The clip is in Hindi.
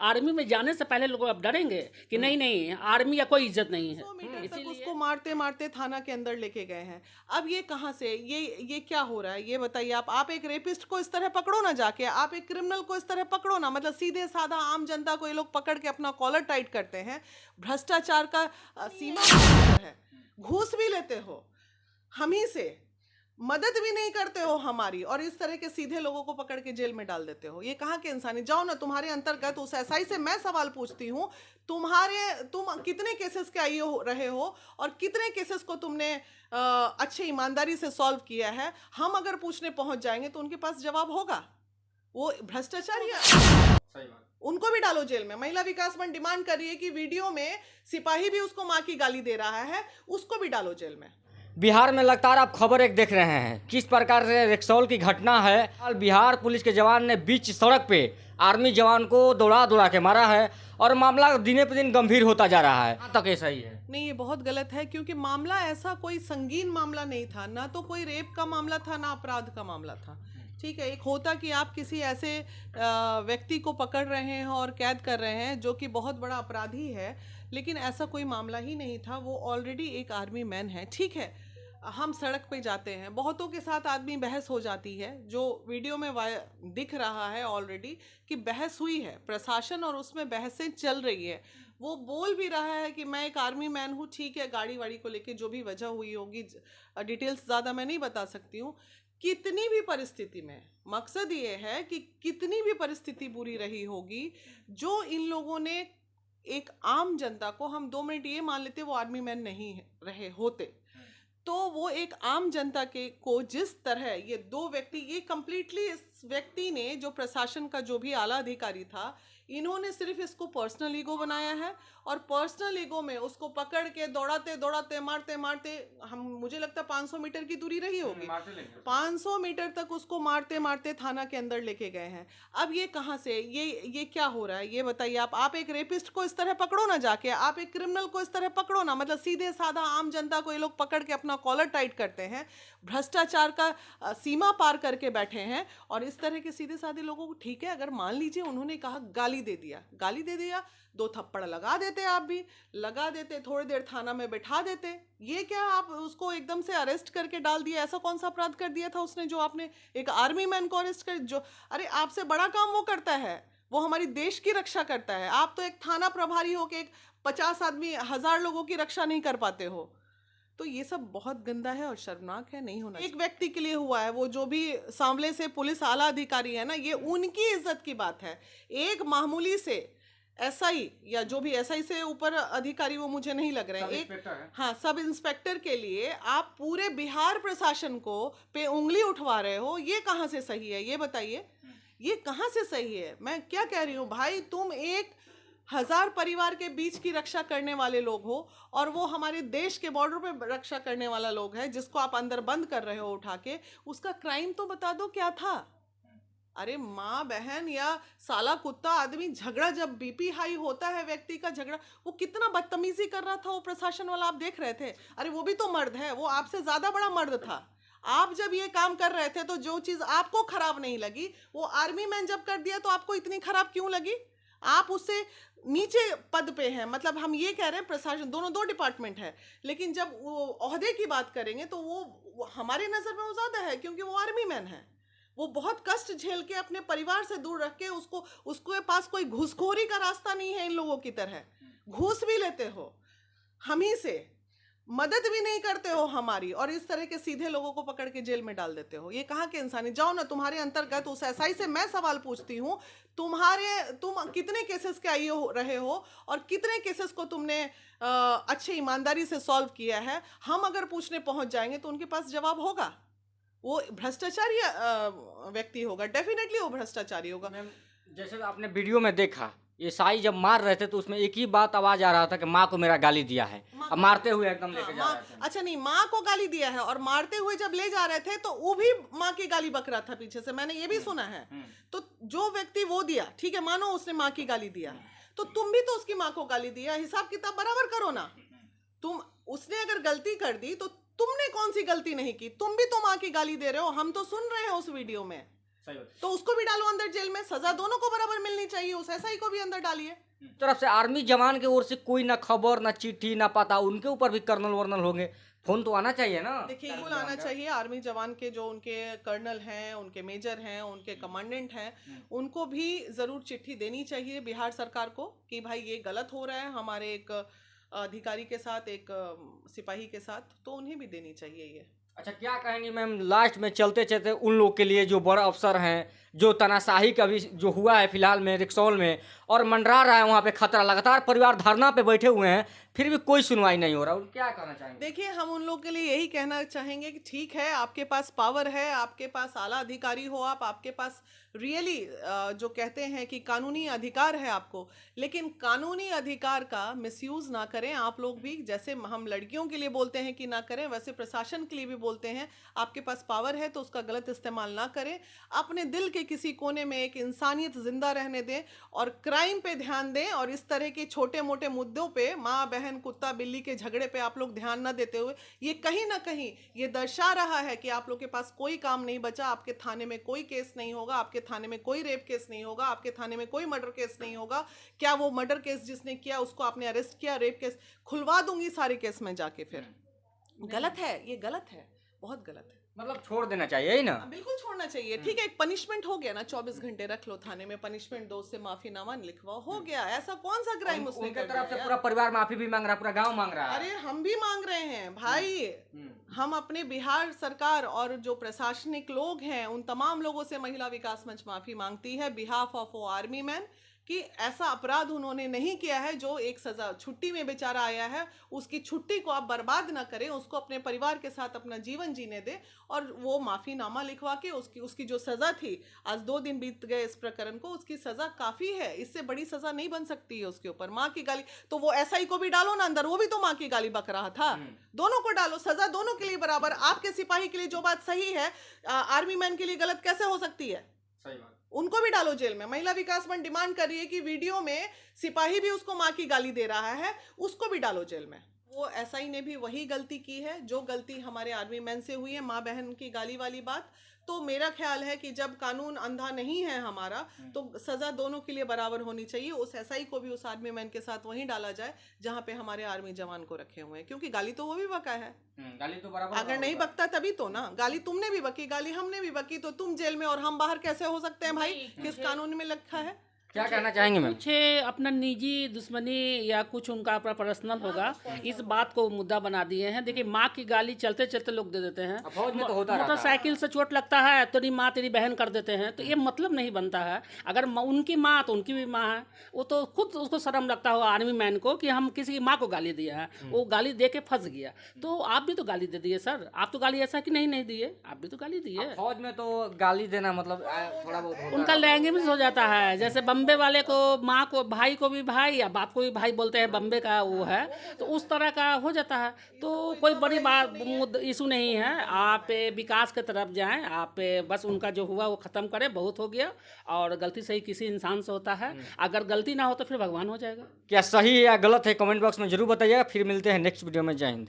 आर्मी में जाने से पहले लोग अब डरेंगे कि नहीं नहीं आर्मी का कोई इज्जत नहीं है। 100 मीटर तक इसीलिए उसको मारते मारते थाना के अंदर लेके गए हैं। अब ये कहाँ से ये क्या हो रहा है ये बताइए। आप एक रेपिस्ट को इस तरह पकड़ो ना, जाके आप एक क्रिमिनल को इस तरह पकड़ो ना। मतलब सीधे साधा आम जनता को ये लोग पकड़ के अपना कॉलर टाइट करते हैं। भ्रष्टाचार का सीमा है। घूस भी लेते हो हम ही से, मदद भी नहीं करते हो हमारी, और इस तरह के सीधे लोगों को पकड़ के जेल में डाल देते हो। ये कहाँ के इंसानी। जाओ ना, तुम्हारे अंतर्गत उस एसआई से मैं सवाल पूछती हूँ, तुम कितने केसेस के आई रहे हो और कितने केसेस को तुमने अच्छे ईमानदारी से सॉल्व किया है। हम अगर पूछने पहुंच जाएंगे तो उनके पास जवाब होगा। वो भ्रष्टाचारी उनको भी डालो जेल में। महिला विकास मंच डिमांड कर रही है कि वीडियो में सिपाही भी उसको माँ की गाली दे रहा है, उसको भी डालो जेल में। बिहार में लगातार आप खबर एक देख रहे हैं किस प्रकार से रेक्सौल की घटना है। हाल बिहार पुलिस के जवान ने बीच सड़क पे आर्मी जवान को दौड़ा दौड़ा के मारा है और मामला दिने पे दिन गंभीर होता जा रहा है। कहाँ तक ऐसा ही है? नहीं, ये बहुत गलत है, क्योंकि मामला ऐसा कोई संगीन मामला नहीं था, ना तो कोई रेप का मामला था, ना अपराध का मामला था। ठीक है, एक होता कि आप किसी ऐसे व्यक्ति को पकड़ रहे हैं और कैद कर रहे हैं जो कि बहुत बड़ा अपराधी है, लेकिन ऐसा कोई मामला ही नहीं था। वो ऑलरेडी एक आर्मी मैन है। ठीक है, हम सड़क पे जाते हैं, बहुतों के साथ आदमी बहस हो जाती है, जो वीडियो में दिख रहा है ऑलरेडी कि बहस हुई है प्रशासन और उसमें बहसें चल रही है। वो बोल भी रहा है कि मैं एक आर्मी मैन हूँ। ठीक है, गाड़ी वाड़ी को लेके जो भी वजह हुई होगी, डिटेल्स ज़्यादा मैं नहीं बता सकती हूँ। कितनी भी परिस्थिति में, मकसद ये है कि कितनी भी परिस्थिति बुरी रही होगी, जो इन लोगों ने एक आम जनता को, हम 2 मिनट ये मान लेते वो आर्मी मैन नहीं रहे होते, तो वो एक आम जनता के को जिस तरह ये 2 व्यक्ति, ये कंप्लीटली इस व्यक्ति ने, जो प्रशासन का जो भी आला अधिकारी था, इन्होंने सिर्फ इसको पर्सनल ईगो बनाया है और पर्सनल ईगो में उसको पकड़ के दौड़ाते दौड़ाते मारते मारते, हम मुझे लगता है 500 मीटर की दूरी रही होगी, 500 मीटर तक उसको मारते मारते थाना के अंदर लेके गए हैं। अब ये कहाँ से ये क्या हो रहा है ये बताइए। आप एक रेपिस्ट को इस तरह पकड़ो ना, जाके आप एक क्रिमिनल को इस तरह पकड़ो ना। मतलब सीधे साधा आम जनता को ये लोग पकड़ के अपना कॉलर टाइट करते हैं। भ्रष्टाचार का सीमा पार करके बैठे हैं और इस तरह के सीधे साधे लोगों को, ठीक है, अगर मान लीजिए उन्होंने कहा गाली दे दिया, 2 थप्पड़ लगा देते, आप भी लगा देते, थोड़ी देर थाना में बैठा देते। ये क्या आप उसको एकदम से अरेस्ट करके डाल दिया? ऐसा कौन सा अपराध कर दिया था उसने जो आपने एक आर्मी मैन को अरेस्ट कर? जो, अरे आपसे बड़ा काम वो करता है, वो हमारी देश की रक्षा करता है। आप तो एक थाना प्रभारी हो के एक 50 आदमी 1000 लोगों की रक्षा नहीं कर पाते हो। तो ये सब बहुत गंदा है और शर्मनाक है, नहीं होना। एक व्यक्ति के लिए हुआ है, वो जो भी सांवले से पुलिस आला अधिकारी है ना, ये उनकी इज्जत की बात है। एक मामूली से एसआई या जो भी एसआई से ऊपर अधिकारी, वो मुझे नहीं लग रहे हैं, एक हाँ सब इंस्पेक्टर के लिए आप पूरे बिहार प्रशासन को पे उंगली उठवा रहे हो। ये कहाँ से सही है ये बताइए, ये कहाँ से सही है? मैं क्या कह रही हूँ भाई, तुम 1000 परिवार के बीच की रक्षा करने वाले लोग हो और वो हमारे देश के बॉर्डर पे रक्षा करने वाला लोग है, जिसको आप अंदर बंद कर रहे हो उठा के। उसका क्राइम तो बता दो क्या था। अरे माँ बहन या साला कुत्ता आदमी झगड़ा, जब बीपी हाई होता है व्यक्ति का झगड़ा, वो कितना बदतमीजी कर रहा था वो प्रशासन वाला, आप देख रहे थे। अरे वो भी तो मर्द है, वो आपसे ज्यादा बड़ा मर्द था। आप जब ये काम कर रहे थे तो जो चीज आपको खराब नहीं लगी, वो आर्मी मैन जब कर दिया तो आपको इतनी खराब क्यों लगी? आप उससे नीचे पद पे हैं। मतलब हम ये कह रहे हैं प्रशासन, दोनों 2 डिपार्टमेंट है, लेकिन जब वो ओहदे की बात करेंगे तो वो हमारे नज़र में वो ज़्यादा है, क्योंकि वो आर्मी मैन है। वो बहुत कष्ट झेल के अपने परिवार से दूर रख के, उसके पास कोई घूसखोरी का रास्ता नहीं है इन लोगों की तरह। घूस भी लेते हो हम ही से, मदद भी नहीं करते हो हमारी, और इस तरह के सीधे लोगों को पकड़ के जेल में डाल देते हो। ये कहाँ के इंसानी। जाओ ना, तुम्हारे अंतर्गत उस एसआई से मैं सवाल पूछती हूँ, तुम कितने केसेस के आई रहे हो और कितने केसेस को तुमने अच्छे ईमानदारी से सॉल्व किया है। हम अगर पूछने पहुंच जाएंगे तो उनके पास जवाब होगा। वो भ्रष्टाचारी व्यक्ति होगा, डेफिनेटली वो भ्रष्टाचारी होगा। जैसे आपने वीडियो में देखा, ये साई जब मार रहे थे तो उसमें एक ही बात आवाज आ रहा था कि माँ को मेरा गाली दिया है। अब मारते हुए एकदम लेके जा रहे थे। अच्छा नहीं, माँ को गाली दिया है, और मारते हुए जब ले जा रहे थे तो वो भी माँ की गाली बक रहा था पीछे से, मैंने ये भी सुना है। तो जो व्यक्ति वो दिया, ठीक है, मानो उसने माँ की गाली दिया, तो तुम भी तो उसकी माँ को गाली दिया, हिसाब किताब बराबर करो ना। उसने अगर गलती कर दी तो तुमने कौन सी गलती नहीं की? तुम भी तो माँ की गाली दे रहे हो, हम तो सुन रहे हैं उस वीडियो में। तो उसको भी डालो अंदर जेल में, सजा दोनों को बराबर मिलनी चाहिए, उस एसआई को भी अंदर डालिए। तरफ से आर्मी जवान की ओर से कोई ना खबर ना चिट्ठी ना पता, उनके ऊपर भी कर्नल वर्नल होंगे, फोन तो आना चाहिए ना। देखिए बिल्कुल आना चाहिए। आर्मी जवान के जो उनके कर्नल हैं, उनके मेजर हैं, उनके कमांडेंट हैं, उनको भी जरूर चिट्ठी देनी चाहिए बिहार सरकार को कि भाई ये गलत हो रहा है हमारे एक अधिकारी के साथ, एक सिपाही के साथ, तो उन्हें भी देनी चाहिए ये। अच्छा, क्या कहेंगी मैम लास्ट में चलते चलते उन लोग के लिए जो बड़े अफसर हैं, जो तानाशाही का भी जो हुआ है फिलहाल में रिक्सौल में, और मंडरा रहा है वहाँ पे खतरा, लगातार परिवार धरना पे बैठे हुए हैं, फिर भी कोई सुनवाई नहीं हो रहा, क्या कहना चाहेंगे? देखिए हम उन लोग के लिए यही कहना चाहेंगे कि ठीक है, आपके पास पावर है, आपके पास आला अधिकारी हो आप, आपके पास रियली जो कहते हैं कि कानूनी अधिकार है आपको, लेकिन कानूनी अधिकार का मिसयूज ना करें आप लोग भी। जैसे हम लड़कियों के लिए बोलते हैं कि ना करें, वैसे प्रशासन के लिए भी बोलते हैं आपके पास पावर है तो उसका गलत इस्तेमाल ना करें। अपने दिल के किसी कोने में एक इंसानियत जिंदा रहने दें और क्राइम पे ध्यान दें, और इस तरह के छोटे मोटे मुद्दों पे, माँ बहन कुत्ता बिल्ली के झगड़े पे आप लोग ध्यान ना देते हुए, ये कहीं ना कहीं ये दर्शा रहा है कि आप लोग के पास कोई काम नहीं बचा। आपके थाने में कोई केस नहीं होगा, आपके थाने में कोई रेप केस नहीं होगा, आपके थाने में कोई मर्डर केस नहीं होगा। क्या वो मर्डर केस जिसने किया उसको आपने अरेस्ट किया, रेप केस खुलवा दूंगी सारे केस में जाके। फिर गलत है, ये गलत है, बहुत गलत है। मतलब छोड़ देना चाहिए ही ना? बिल्कुल छोड़ना चाहिए। ठीक है, एक पनिशमेंट हो गया ना, 24 घंटे रख लो थाने में, पनिशमेंट दो, उससे माफीनामा लिखवाओ, हो गया। ऐसा कौन सा क्राइम उसने उनके कर तरफ दिया? से पूरा परिवार माफी भी मांग रहा है, पूरा गांव मांग रहा है। अरे हम भी मांग रहे हैं भाई। हम अपने बिहार सरकार और जो प्रशासनिक लोग हैं उन तमाम लोगों से महिला विकास मंच माफी मांगती है बिहाफ ऑफ वो आर्मी मैन कि ऐसा अपराध उन्होंने नहीं किया है। जो एक सजा छुट्टी में बेचारा आया है, उसकी छुट्टी को आप बर्बाद ना करें, उसको अपने परिवार के साथ अपना जीवन जीने दें, और वो माफीनामा लिखवा के उसकी जो सजा थी, आज 2 दिन बीत गए इस प्रकरण को, उसकी सजा काफी है, इससे बड़ी सजा नहीं बन सकती है उसके ऊपर। माँ की गाली, तो वो एसआई को भी डालो ना अंदर, वो भी तो माँ की गाली बक रहा था। दोनों को डालो, सजा दोनों के लिए बराबर। आपके सिपाही के लिए जो बात सही है, आर्मी मैन के लिए गलत कैसे हो सकती है? सही बात। उनको भी डालो जेल में। महिला विकास मंच डिमांड कर रही है कि वीडियो में सिपाही भी उसको माँ की गाली दे रहा है, उसको भी डालो जेल में। वो एसआई ने भी वही गलती की है जो गलती हमारे आर्मी मैन से हुई है, माँ बहन की गाली वाली बात। तो मेरा ख्याल है कि जब कानून अंधा नहीं है हमारा, तो सजा दोनों के लिए बराबर होनी चाहिए। उस एसआई को भी उस आर्मी मैन के साथ वहीं डाला जाए जहां पे हमारे आर्मी जवान को रखे हुए हैं, क्योंकि गाली तो वो भी बका है। गाली तो बराबर, अगर नहीं बकता तभी तो ना। गाली तुमने भी बकी, गाली हमने भी बकी, तो तुम जेल में और हम बाहर कैसे हो सकते हैं भाई? किस कानून में लिखा है? क्या कहना चाहेंगे मैम? कुछ अपना निजी दुश्मनी या कुछ उनका अपना पर्सनल होगा, इस बात को मुद्दा बना दिए हैं। देखिए माँ की गाली चलते चलते लोग दे देते हैं। फौज में तो होता रहता है। मोटरसाइकिल से चोट लगता है तो तेरी माँ तेरी बहन कर देते हैं, तो ये मतलब नहीं बनता है। अगर उनकी माँ तो उनकी भी माँ है, वो तो खुद उसको शर्म लगता होगा आर्मी मैन को कि हम किसी की माँ को गाली दिया है, वो गाली दे के फंस गया। तो आप भी तो गाली दे दिए सर, आप तो गाली ऐसा कि नहीं दिए, आप भी तो गाली दिए। फौज में तो गाली देना मतलब थोड़ा बहुत होता उनका लैंग्वेज हो जाता है। जैसे बम्बे वाले को माँ को, भाई को भी भाई या बाप को भी भाई बोलते हैं, बम्बे का वो है, तो उस तरह का हो जाता है। तो कोई बड़ी बात इशू नहीं है। आप विकास की तरफ जाएं, आप बस उनका जो हुआ वो ख़त्म करें, बहुत हो गया। और गलती सही किसी इंसान से होता है, अगर गलती ना हो तो फिर भगवान हो जाएगा। क्या सही है या गलत है कमेंट बॉक्स में जरूर बताइएगा। फिर मिलते हैं नेक्स्ट वीडियो में। जय हिंद।